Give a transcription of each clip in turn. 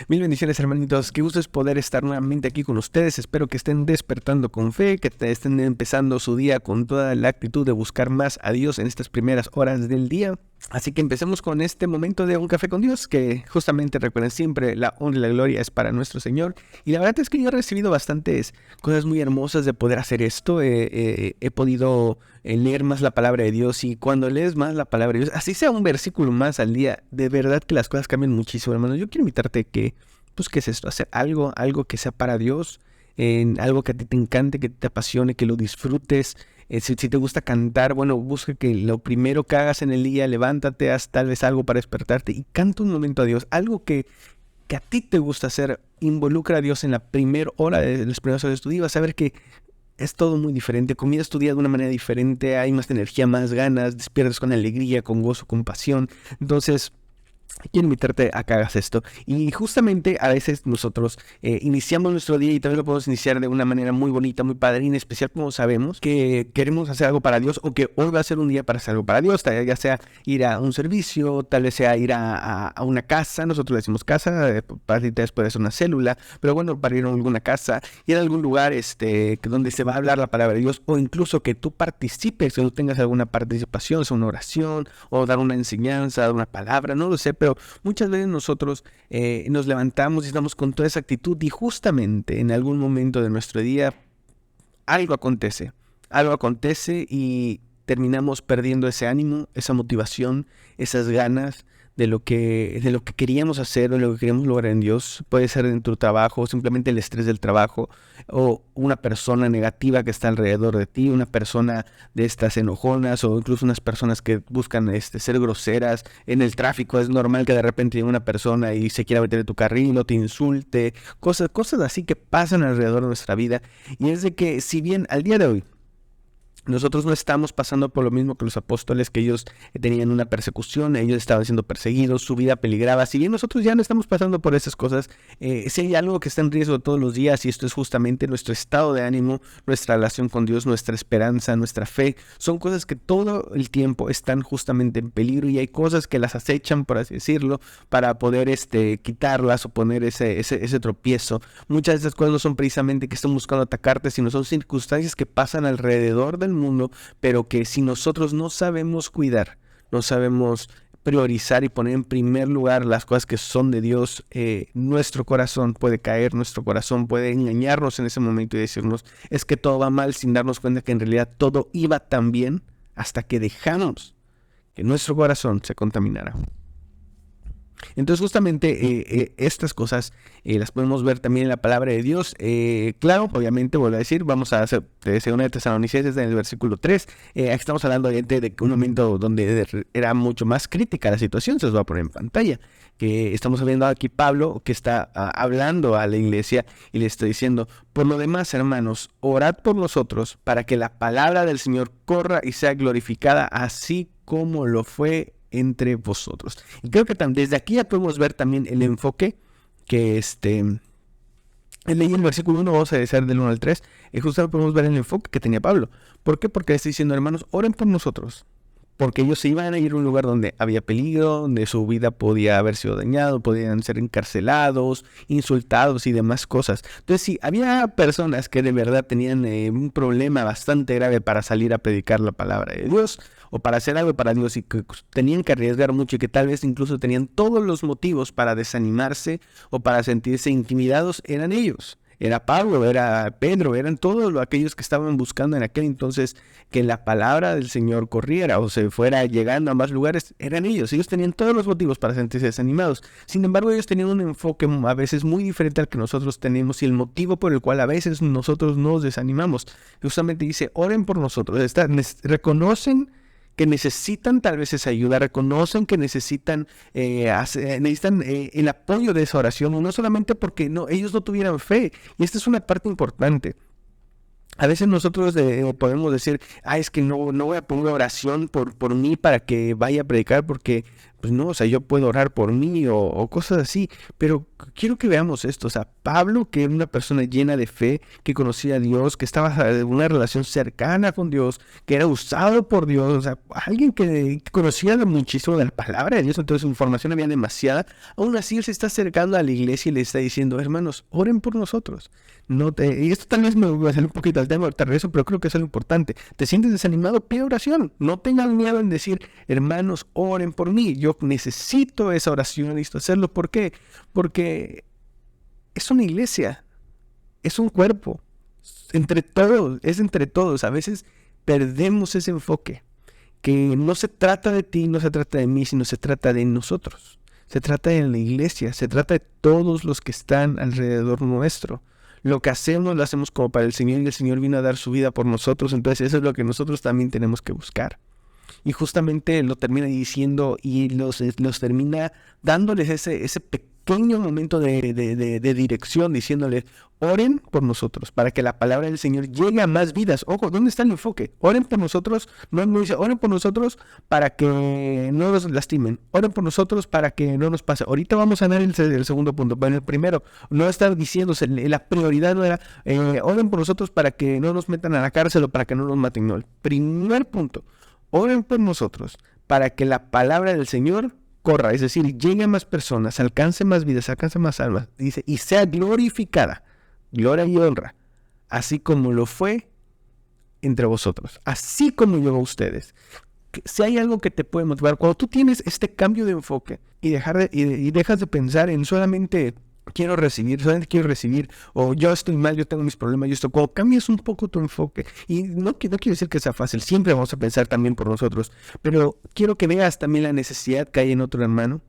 Mil bendiciones, hermanitos. Qué gusto es poder estar nuevamente aquí con ustedes. Espero que estén despertando con fe, que estén empezando su día con toda la actitud de buscar más a Dios en estas primeras horas del día. Así que empecemos con este momento de un café con Dios, que justamente recuerden siempre, la honra y la gloria es para nuestro Señor. Y la verdad es que yo he recibido bastantes cosas muy hermosas de poder hacer esto. He podido leer más la palabra de Dios, y cuando lees más la palabra de Dios, así sea un versículo más al día, de verdad que las cosas cambian muchísimo, hermano. Yo quiero invitarte que, pues, ¿qué es esto? Hacer algo que sea para Dios, en algo que a ti te encante, que te apasione, que lo disfrutes. Si te gusta cantar, bueno, busca que lo primero que hagas en el día, levántate, haz tal vez algo para despertarte y canta un momento a Dios, algo que a ti te gusta hacer. Involucra a Dios en la primera hora de las primeras horas de tu día. Vas a ver que es todo muy diferente. Comienzas tu día de una manera diferente, hay más energía, más ganas, despiertas con alegría, con gozo, con pasión. Entonces, quiero invitarte a que hagas esto. Y justamente a veces nosotros iniciamos nuestro día, y también lo podemos iniciar de una manera muy bonita, muy padre, y en especial como sabemos que queremos hacer algo para Dios, o que hoy va a ser un día para hacer algo para Dios, ya sea ir a un servicio, tal vez sea ir a una casa. Nosotros le decimos casa, para ti puede ser una célula, pero bueno, para ir a alguna casa, ir a algún lugar donde se va a hablar la palabra de Dios, o incluso que tú participes, que tú tengas alguna participación, sea una oración, o dar una enseñanza, dar una palabra, no lo sé, pero muchas veces nosotros nos levantamos y estamos con toda esa actitud, y justamente en algún momento de nuestro día algo acontece y terminamos perdiendo ese ánimo, esa motivación, esas ganas de lo que queríamos hacer, o de lo que queríamos lograr en Dios. Puede ser en tu trabajo, simplemente el estrés del trabajo, o una persona negativa que está alrededor de ti, una persona de estas enojonas, o incluso unas personas que buscan ser groseras. En el tráfico es normal que de repente llegue una persona y se quiera meter en tu carril o te insulte, cosas así que pasan alrededor de nuestra vida. Y es de que, si bien al día de hoy nosotros no estamos pasando por lo mismo que los apóstoles, que ellos tenían una persecución, ellos estaban siendo perseguidos, su vida peligraba. Si bien nosotros ya no estamos pasando por esas cosas, si hay algo que está en riesgo todos los días, y esto es justamente nuestro estado de ánimo, nuestra relación con Dios, nuestra esperanza, nuestra fe. Son cosas que todo el tiempo están justamente en peligro, y hay cosas que las acechan, por así decirlo, para poder quitarlas, o poner ese tropiezo. Muchas de esas cosas no son precisamente que están buscando atacarte, sino son circunstancias que pasan alrededor del mundo, pero que si nosotros no sabemos cuidar, no sabemos priorizar y poner en primer lugar las cosas que son de Dios, nuestro corazón puede caer, nuestro corazón puede engañarnos en ese momento y decirnos es que todo va mal, sin darnos cuenta que en realidad todo iba tan bien hasta que dejamos que nuestro corazón se contaminara. Entonces justamente estas cosas las podemos ver también en la palabra de Dios. Claro, obviamente, vuelvo a decir, vamos a hacer segunda de Tesalonicenses en el versículo 3. Aquí estamos hablando de un momento donde era mucho más crítica la situación. Se los voy a poner en pantalla. Que estamos viendo aquí Pablo, que está hablando a la iglesia y le está diciendo: por lo demás, hermanos, orad por nosotros para que la palabra del Señor corra y sea glorificada, así como lo fue entre vosotros. Y creo que desde aquí ya podemos ver también el enfoque que leí el versículo 1, vamos a decir del 1 al 3, y justo podemos ver el enfoque que tenía Pablo. ¿Por qué? Porque está diciendo: hermanos, oren por nosotros. Porque ellos se iban a ir a un lugar donde había peligro, donde su vida podía haber sido dañado, podían ser encarcelados, insultados y demás cosas. Entonces, sí, había personas que de verdad tenían un problema bastante grave para salir a predicar la palabra de Dios, o para hacer algo para Dios, y que tenían que arriesgar mucho, y que tal vez incluso tenían todos los motivos para desanimarse o para sentirse intimidados, eran ellos. Era Pablo, era Pedro, eran todos aquellos que estaban buscando en aquel entonces que la palabra del Señor corriera o se fuera llegando a más lugares. Eran ellos tenían todos los motivos para sentirse desanimados. Sin embargo, ellos tenían un enfoque a veces muy diferente al que nosotros tenemos, y el motivo por el cual a veces nosotros nos desanimamos. Justamente dice: oren por nosotros. Reconocen que necesitan tal vez esa ayuda, reconocen que necesitan el apoyo de esa oración, no solamente porque ellos no tuvieran fe. Y esta es una parte importante. A veces nosotros podemos decir: es que no voy a poner oración por mí para que vaya a predicar, porque Pues no, o sea, yo puedo orar por mí o cosas así, pero quiero que veamos esto, o sea, Pablo, que era una persona llena de fe, que conocía a Dios, que estaba en una relación cercana con Dios, que era usado por Dios, o sea, alguien que conocía muchísimo de la palabra de Dios, entonces su información había demasiada, aún así él se está acercando a la iglesia y le está diciendo, hermanos, oren por nosotros. Y esto tal vez me va a salir un poquito al tema, ahorita regreso, pero creo que es algo importante. ¿Te sientes desanimado? Pide oración. No tengan miedo en decir, hermanos, oren por mí. Yo necesito esa oración, necesito hacerlo. ¿Por qué? Porque es una iglesia, es un cuerpo. Es entre todos. A veces perdemos ese enfoque. Que no se trata de ti, no se trata de mí, sino se trata de nosotros. Se trata de la iglesia, se trata de todos los que están alrededor nuestro. Lo que hacemos lo hacemos como para el Señor y el Señor vino a dar su vida por nosotros, entonces eso es lo que nosotros también tenemos que buscar. Y justamente lo termina diciendo y los termina dándoles ese pequeño momento de dirección, diciéndoles, oren por nosotros, para que la palabra del Señor llegue a más vidas. Ojo, ¿dónde está el enfoque? Oren por nosotros, no dice, oren por nosotros para que no nos lastimen, oren por nosotros para que no nos pase. Ahorita vamos a ver el segundo punto, pero en el primero, no está diciéndose, la prioridad no era, oren por nosotros para que no nos metan a la cárcel o para que no nos maten. No, el primer punto, oren por nosotros para que la palabra del Señor corra, es decir, llegue a más personas, alcance más vidas, alcance más almas, dice, y sea glorificada, gloria y honra, así como lo fue entre vosotros, así como llegó a ustedes. Si hay algo que te puede motivar, cuando tú tienes este cambio de enfoque y dejas de pensar en solamente solamente quiero recibir, o yo estoy mal, yo tengo mis problemas, yo estoy, cuando cambias un poco tu enfoque, y no quiero decir que sea fácil, siempre vamos a pensar también por nosotros, pero quiero que veas también la necesidad que hay en otro hermano,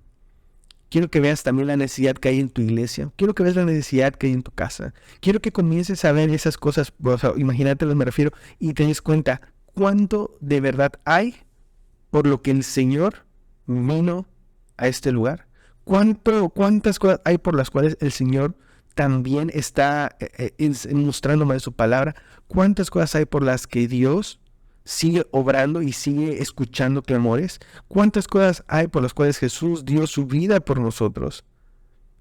quiero que veas también la necesidad que hay en tu iglesia, quiero que veas la necesidad que hay en tu casa, quiero que comiences a ver esas cosas, o sea, imagínatelas me refiero, y te des cuenta cuánto de verdad hay por lo que el Señor vino a este lugar. ¿Cuántas cosas hay por las cuales el Señor también está mostrándome de su palabra? ¿Cuántas cosas hay por las que Dios sigue obrando y sigue escuchando clamores? ¿Cuántas cosas hay por las cuales Jesús dio su vida por nosotros?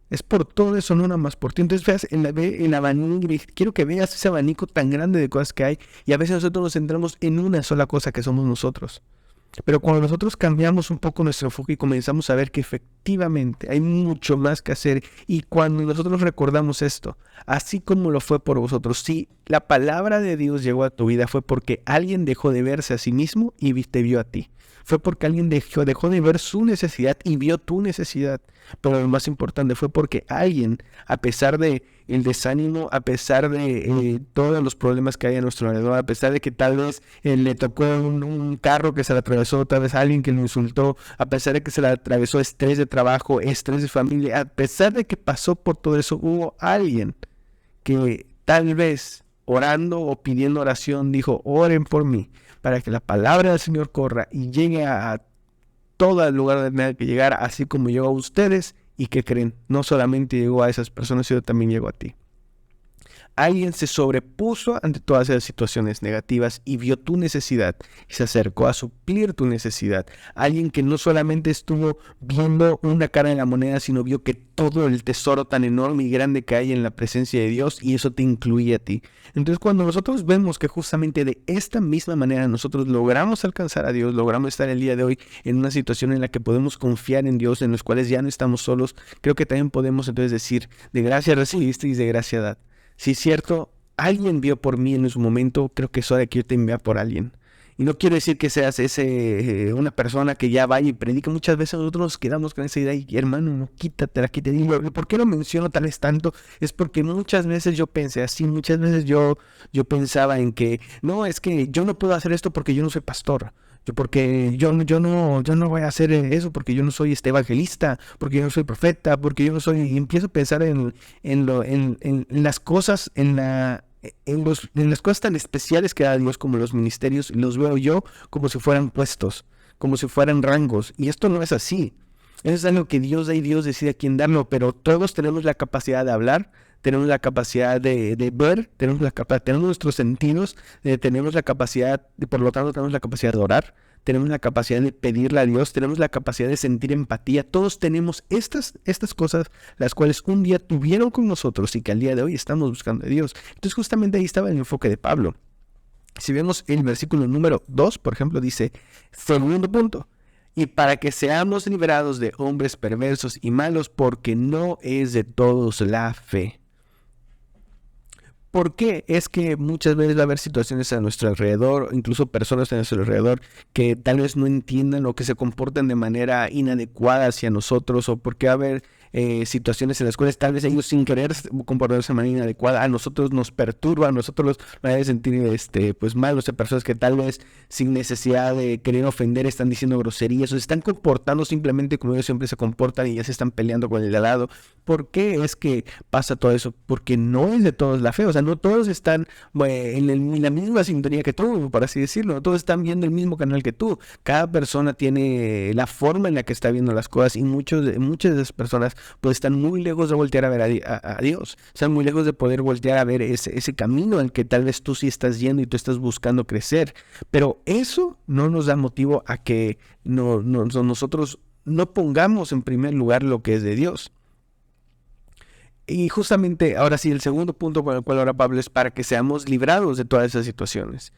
Es por todo eso, no nada más por ti. Entonces veas el abanico, quiero que veas ese abanico tan grande de cosas que hay, y a veces nosotros nos centramos en una sola cosa que somos nosotros. Pero cuando nosotros cambiamos un poco nuestro enfoque y comenzamos a ver que efectivamente hay mucho más que hacer, y cuando nosotros recordamos esto, así como lo fue por vosotros, si la palabra de Dios llegó a tu vida fue porque alguien dejó de verse a sí mismo y te vio a ti. Fue porque alguien dejó de ver su necesidad y vio tu necesidad. Pero lo más importante fue porque alguien, a pesar de el desánimo, a pesar de todos los problemas que hay a nuestro alrededor, a pesar de que tal vez le tocó un carro que se le atravesó, tal vez alguien que lo insultó, a pesar de que se le atravesó estrés de trabajo, estrés de familia, a pesar de que pasó por todo eso, hubo alguien que tal vez orando o pidiendo oración dijo, oren por mí, para que la palabra del Señor corra y llegue a todo el lugar donde tenga que llegar, así como llegó a ustedes, y que creen, no solamente llegó a esas personas, sino también llegó a ti. Alguien se sobrepuso ante todas esas situaciones negativas y vio tu necesidad y se acercó a suplir tu necesidad. Alguien que no solamente estuvo viendo una cara de la moneda, sino vio que todo el tesoro tan enorme y grande que hay en la presencia de Dios, y eso te incluye a ti. Entonces, cuando nosotros vemos que justamente de esta misma manera nosotros logramos alcanzar a Dios, logramos estar el día de hoy en una situación en la que podemos confiar en Dios, en los cuales ya no estamos solos, creo que también podemos entonces decir, de gracia recibiste y de gracia dad. Si es cierto, alguien vio por mí en su momento, creo que es hora de que yo te envíe por alguien. Y no quiero decir que seas una persona que ya vaya y predica. Muchas veces nosotros nos quedamos con esa idea y, hermano, no, quítatela, quítatela. ¿Por qué lo menciono tal vez tanto? Es porque muchas veces yo pensé así, muchas veces yo pensaba en que, no, es que yo no puedo hacer esto porque yo no soy pastor. Porque yo no voy a hacer eso, porque yo no soy evangelista, porque yo no soy profeta, porque yo no soy... Y empiezo a pensar en las cosas, en las cosas tan especiales que da Dios como los ministerios, y los veo yo como si fueran puestos, como si fueran rangos. Y esto no es así. Eso es algo que Dios da y Dios decide a quién darlo, pero todos tenemos la capacidad de hablar, tenemos la capacidad de ver, tenemos nuestros sentidos, tenemos la capacidad, por lo tanto tenemos la capacidad de orar, tenemos la capacidad de pedirle a Dios, tenemos la capacidad de sentir empatía. Todos tenemos estas cosas, las cuales un día tuvieron con nosotros y que al día de hoy estamos buscando a Dios. Entonces justamente ahí estaba el enfoque de Pablo. Si vemos el versículo número 2, por ejemplo, dice, segundo punto, y para que seamos liberados de hombres perversos y malos, porque no es de todos la fe. ¿Por qué? Es que muchas veces va a haber situaciones a nuestro alrededor, incluso personas a nuestro alrededor, que tal vez no entiendan o que se comportan de manera inadecuada hacia nosotros, o porque va a haber situaciones en las cuales tal vez ellos sin querer comportarse de manera inadecuada, a nosotros nos perturba, a nosotros nos hace sentir pues mal, o sea, personas que tal vez sin necesidad de querer ofender están diciendo groserías, o se están comportando simplemente como ellos siempre se comportan y ya se están peleando con el de al lado. ¿Por qué es que pasa todo eso? Porque no es de todos la fe, o sea, no todos están en la misma sintonía que tú, por así decirlo, no todos están viendo el mismo canal que tú. Cada persona tiene la forma en la que está viendo las cosas y muchas de esas personas pues están muy lejos de voltear a ver a Dios, están muy lejos de poder voltear a ver ese camino al que tal vez tú sí estás yendo y tú estás buscando crecer, pero eso no nos da motivo a que nosotros no pongamos en primer lugar lo que es de Dios. Y justamente, ahora sí, el segundo punto por el cual ahora Pablo es para que seamos librados de todas esas situaciones.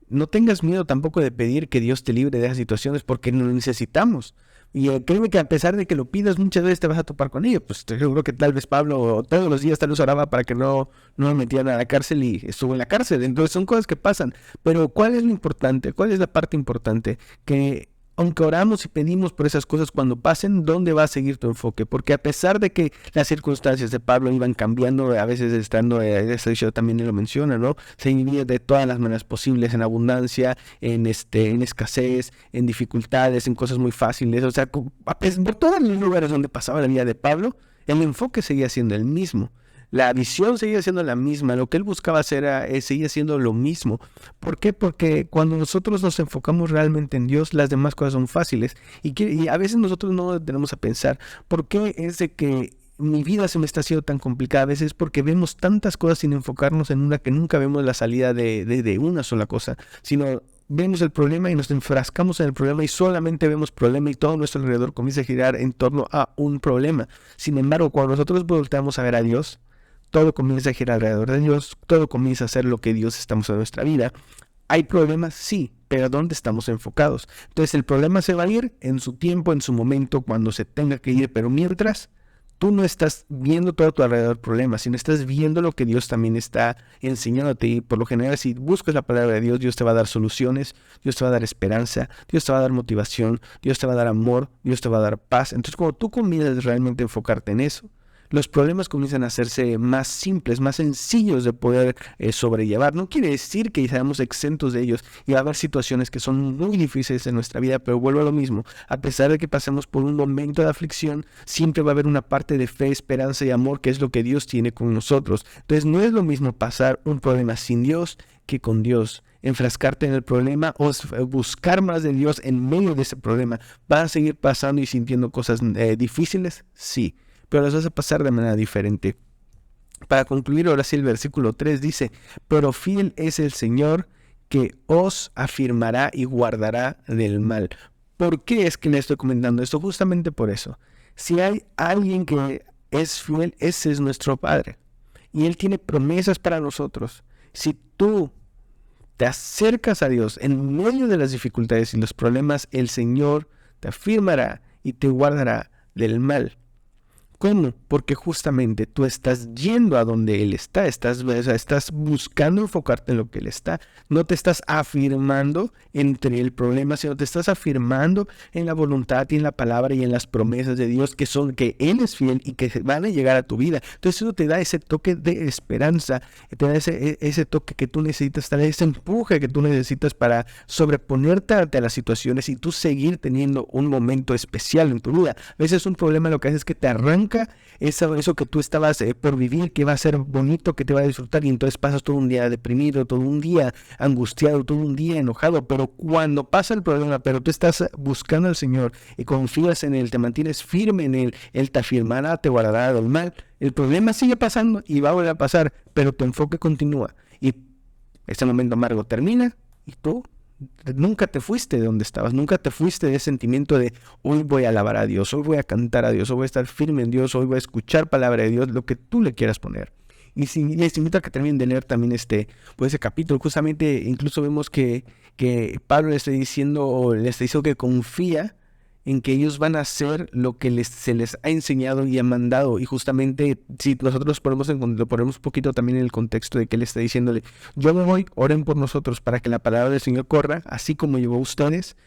No tengas miedo tampoco de pedir que Dios te libre de esas situaciones porque lo necesitamos. Y créeme que a pesar de que lo pidas, muchas veces te vas a topar con ello. Pues te seguro que tal vez Pablo todos los días tal vez oraba para que no me metieran a la cárcel y estuvo en la cárcel. Entonces son cosas que pasan. Pero ¿cuál es lo importante? ¿Cuál es la parte importante? Que aunque oramos y pedimos por esas cosas, cuando pasen, ¿dónde va a seguir tu enfoque? Porque a pesar de que las circunstancias de Pablo iban cambiando, a veces estando, ese dicho también lo menciona, ¿no? Se vivía de todas las maneras posibles, en abundancia, en escasez, en dificultades, en cosas muy fáciles. O sea, por todos los lugares donde pasaba la vida de Pablo, el enfoque seguía siendo el mismo. La visión seguía siendo la misma, lo que él buscaba hacer seguía siendo lo mismo. ¿Por qué? Porque cuando nosotros nos enfocamos realmente en Dios, las demás cosas son fáciles. Y a veces nosotros no nos detenemos a pensar, ¿por qué es de que mi vida se me está haciendo tan complicada? A veces porque vemos tantas cosas sin enfocarnos en una que nunca vemos la salida de una sola cosa, sino vemos el problema y nos enfrascamos en el problema y solamente vemos problema y todo nuestro alrededor comienza a girar en torno a un problema. Sin embargo, cuando nosotros volteamos a ver a Dios, todo comienza a girar alrededor de Dios, todo comienza a ser lo que Dios estamos en nuestra vida. ¿Hay problemas? Sí, pero ¿dónde estamos enfocados? Entonces el problema se va a ir en su tiempo, en su momento, cuando se tenga que ir, pero mientras tú no estás viendo todo a tu alrededor problemas, sino estás viendo lo que Dios también está enseñándote. Y por lo general, si buscas la palabra de Dios, Dios te va a dar soluciones, Dios te va a dar esperanza, Dios te va a dar motivación, Dios te va a dar amor, Dios te va a dar paz. Entonces cuando tú comienzas realmente a enfocarte en eso, los problemas comienzan a hacerse más simples, más sencillos de poder sobrellevar. No quiere decir que seamos exentos de ellos y va a haber situaciones que son muy difíciles en nuestra vida, pero vuelvo a lo mismo. A pesar de que pasemos por un momento de aflicción, siempre va a haber una parte de fe, esperanza y amor, que es lo que Dios tiene con nosotros. Entonces no es lo mismo pasar un problema sin Dios que con Dios. Enfrascarte en el problema o buscar más de Dios en medio de ese problema. ¿Vas a seguir pasando y sintiendo cosas difíciles? Sí, pero las vas a pasar de manera diferente. Para concluir, ahora sí el versículo 3 dice, pero fiel es el Señor que os afirmará y guardará del mal. ¿Por qué es que le estoy comentando esto? Justamente por eso. Si hay alguien que es fiel, ese es nuestro Padre. Y Él tiene promesas para nosotros. Si tú te acercas a Dios en medio de las dificultades y los problemas, el Señor te afirmará y te guardará del mal. ¿Cómo? Porque justamente tú estás yendo a donde Él está, estás buscando enfocarte en lo que Él está, no te estás afirmando entre el problema, sino te estás afirmando en la voluntad y en la palabra y en las promesas de Dios que Él es fiel y que van a llegar a tu vida. Entonces eso te da ese toque de esperanza, te da ese toque que tú necesitas, te da ese empuje que tú necesitas para sobreponerte ante las situaciones y tú seguir teniendo un momento especial en tu vida. A veces un problema lo que hace es que te arranca nunca eso que tú estabas por vivir, que va a ser bonito, que te va a disfrutar, y entonces pasas todo un día deprimido, todo un día angustiado, todo un día enojado. Pero cuando pasa el problema, pero tú estás buscando al Señor y confías en Él, te mantienes firme en Él te afirmará, te guardará del mal. El problema sigue pasando y va a volver a pasar, pero tu enfoque continúa. Y ese momento amargo termina y tú nunca te fuiste de donde estabas, nunca te fuiste de ese sentimiento de hoy voy a alabar a Dios, hoy voy a cantar a Dios, hoy voy a estar firme en Dios, hoy voy a escuchar palabra de Dios, lo que tú le quieras poner. Y les invito a que terminen de leer también ese capítulo. Justamente incluso vemos que Pablo le está diciendo que confía en que ellos van a hacer lo que se les ha enseñado y ha mandado. Y justamente, si nosotros lo ponemos un poquito también en el contexto de que él está diciéndole, yo me voy, oren por nosotros para que la palabra del Señor corra, así como llevó a ustedes,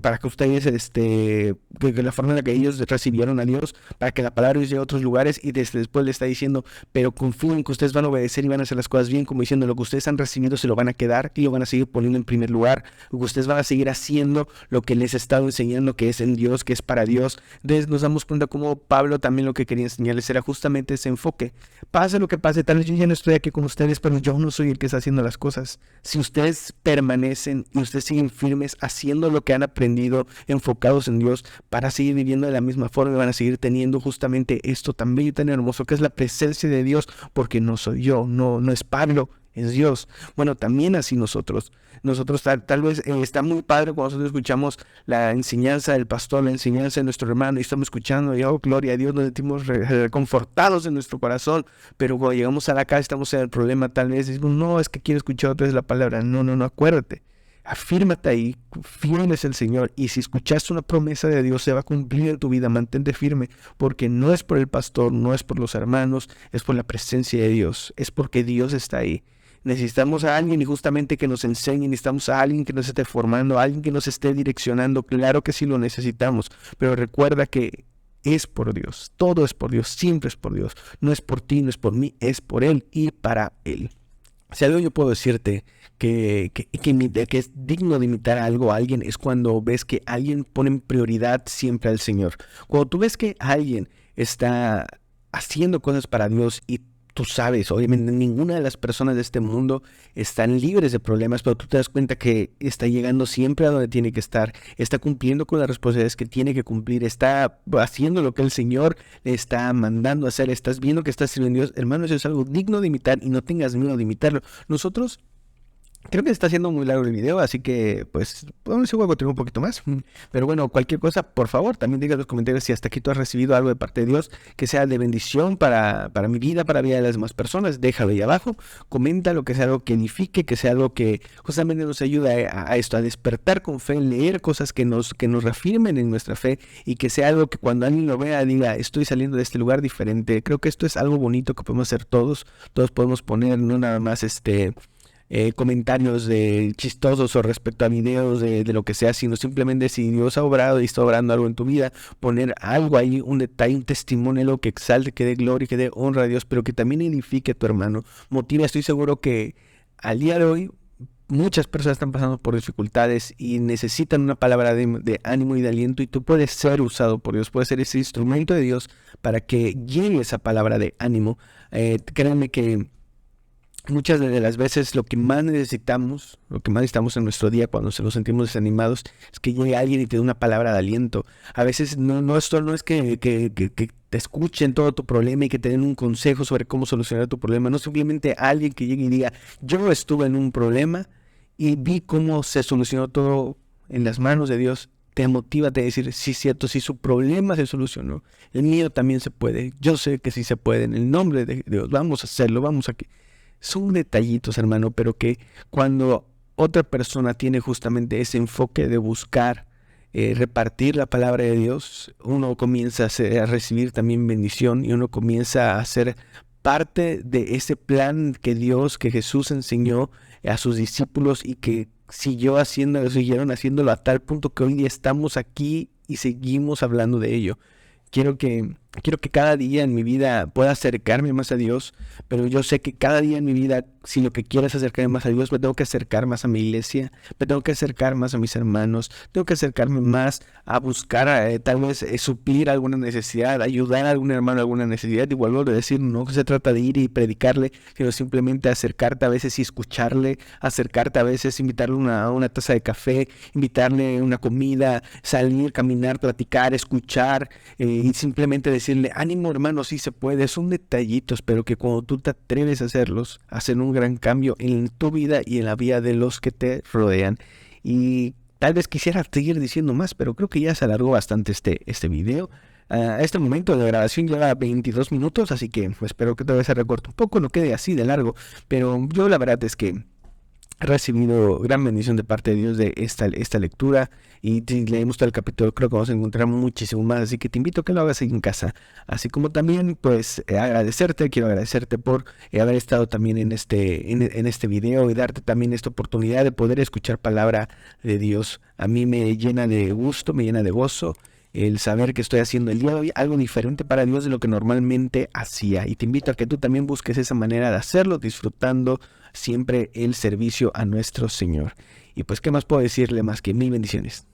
para que ustedes, que la forma en la que ellos recibieron a Dios, para que la palabra llegue a otros lugares. Y después le está diciendo, pero confíen que ustedes van a obedecer y van a hacer las cosas bien, como diciendo, lo que ustedes han recibido se lo van a quedar y lo van a seguir poniendo en primer lugar, lo que ustedes van a seguir haciendo lo que les he estado enseñando, que es en Dios, que es para Dios. Entonces nos damos cuenta cómo Pablo también lo que quería enseñarles era justamente ese enfoque. Pase lo que pase, tal vez yo ya no estoy aquí con ustedes, pero yo no soy el que está haciendo las cosas. Si ustedes permanecen y ustedes siguen firmes haciendo lo que han aprendido, enfocados en Dios, para seguir viviendo de la misma forma, van a seguir teniendo justamente esto tan bello y tan hermoso que es la presencia de Dios, porque no soy yo, no es Pablo, es Dios. Bueno, también así nosotros tal vez está muy padre cuando nosotros escuchamos la enseñanza del pastor, la enseñanza de nuestro hermano, y estamos escuchando, y oh, gloria a Dios, nos sentimos reconfortados en nuestro corazón. Pero cuando llegamos a la casa, estamos en el problema, tal vez decimos, no, es que quiero escuchar otra vez la palabra. No, acuérdate. Afírmate ahí, firme es el Señor, y si escuchaste una promesa de Dios se va a cumplir en tu vida. Mantente firme, porque no es por el pastor, no es por los hermanos, es por la presencia de Dios, es porque Dios está ahí. Necesitamos a alguien y justamente que nos enseñe, necesitamos a alguien que nos esté formando, a alguien que nos esté direccionando. Claro que sí lo necesitamos, pero recuerda que es por Dios, todo es por Dios, siempre es por Dios, no es por ti, no es por mí, es por Él y para Él. Si algo yo puedo decirte que es digno de imitar algo a alguien, es cuando ves que alguien pone en prioridad siempre al Señor. Cuando tú ves que alguien está haciendo cosas para Dios y tú sabes, obviamente ninguna de las personas de este mundo están libres de problemas, pero tú te das cuenta que está llegando siempre a donde tiene que estar, está cumpliendo con las responsabilidades que tiene que cumplir, está haciendo lo que el Señor le está mandando a hacer, estás viendo que está sirviendo a Dios. Hermano, eso es algo digno de imitar y no tengas miedo de imitarlo. Nosotros... Creo que está haciendo muy largo el video, así que pues vamos a ver si voy a continuar un poquito más. Pero bueno, cualquier cosa, por favor, también diga en los comentarios si hasta aquí tú has recibido algo de parte de Dios que sea de bendición para mi vida, para la vida de las demás personas. Déjalo ahí abajo, comenta lo que sea algo que edifique, que sea algo que justamente nos ayude a esto, a despertar con fe, leer cosas que nos reafirmen en nuestra fe, y que sea algo que cuando alguien lo vea diga, estoy saliendo de este lugar diferente. Creo que esto es algo bonito que podemos hacer todos podemos poner, no nada más comentarios chistosos o respecto a videos de lo que sea, sino simplemente si Dios ha obrado y está obrando algo en tu vida, poner algo ahí, un detalle, un testimonio, algo que exalte, que dé gloria, que dé honra a Dios, pero que también edifique a tu hermano, motiva. Estoy seguro que al día de hoy muchas personas están pasando por dificultades y necesitan una palabra de ánimo y de aliento, y tú puedes ser usado por Dios, puedes ser ese instrumento de Dios para que llegue esa palabra de ánimo. Créanme que muchas de las veces lo que más necesitamos en nuestro día cuando nos sentimos desanimados, es que llegue alguien y te dé una palabra de aliento. A veces esto no es que te escuchen todo tu problema y que te den un consejo sobre cómo solucionar tu problema, no simplemente alguien que llegue y diga, yo estuve en un problema y vi cómo se solucionó todo en las manos de Dios. Te motiva a decir, sí, cierto, si su problema se solucionó, el mío también se puede. Yo sé que sí se puede, en el nombre de Dios, vamos a hacerlo, vamos a que... Son detallitos, hermano, pero que cuando otra persona tiene justamente ese enfoque de buscar repartir la palabra de Dios, uno comienza a recibir también bendición, y uno comienza a ser parte de ese plan que Jesús enseñó a sus discípulos, y que siguieron haciéndolo a tal punto que hoy día estamos aquí y seguimos hablando de ello. Quiero que Quiero que cada día en mi vida pueda acercarme más a Dios, pero yo sé que cada día en mi vida, si lo que quiero es acercarme más a Dios, me tengo que acercar más a mi iglesia, me tengo que acercar más a mis hermanos, tengo que acercarme más a buscar tal vez suplir alguna necesidad, ayudar a algún hermano a alguna necesidad. Y vuelvo a decir, no se trata de ir y predicarle, sino simplemente acercarte a veces y escucharle, acercarte a veces, invitarle una taza de café, invitarle una comida, salir, caminar, platicar, escuchar y simplemente decirle, ánimo hermano, sí se puede. Son detallitos, pero que cuando tú te atreves a hacerlos, hacen un gran cambio en tu vida y en la vida de los que te rodean. Y tal vez quisiera seguir diciendo más, pero creo que ya se alargó bastante este video. A este momento de grabación lleva 22 minutos, así que espero que todavía se recorte un poco, no quede así de largo, pero yo la verdad es que he recibido gran bendición de parte de Dios de esta lectura, y si leemos todo el capítulo creo que vamos a encontrar muchísimo más, así que te invito a que lo hagas ahí en casa, así como también pues quiero agradecerte por haber estado también en este video y darte también esta oportunidad de poder escuchar palabra de Dios. A mí me llena de gusto, me llena de gozo el saber que estoy haciendo el día de hoy algo diferente para Dios de lo que normalmente hacía, y te invito a que tú también busques esa manera de hacerlo, disfrutando siempre el servicio a nuestro Señor. Y pues, ¿qué más puedo decirle más que mil bendiciones?